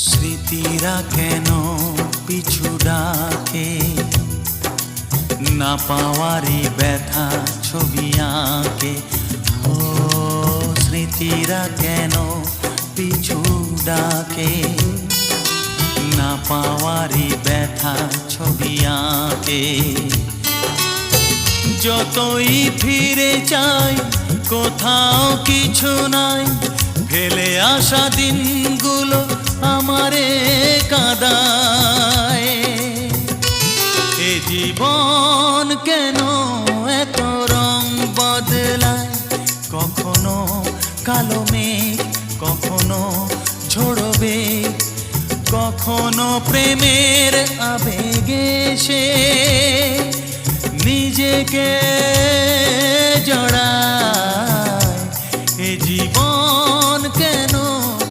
স্মৃতিরা কেন পিছু ডাকে, না পাওয়ারই ব্যথা ছবি আঁকে। ও স্মৃতিরা কেন পিছু ডাকে, না পাওয়ারই ব্যথা ছবি আঁকে। যতই ফিরে চাই কোথাও কিছু নাই, ফেলে আসা দিনগুলো আমারে কাঁদায়। এ জীবন কেন এত রং বদলায়, কখনো কালো মেঘ, কখনো ঝোড়বে, কখনো প্রেমের আবেগে সে নিজেকে জড়ায়।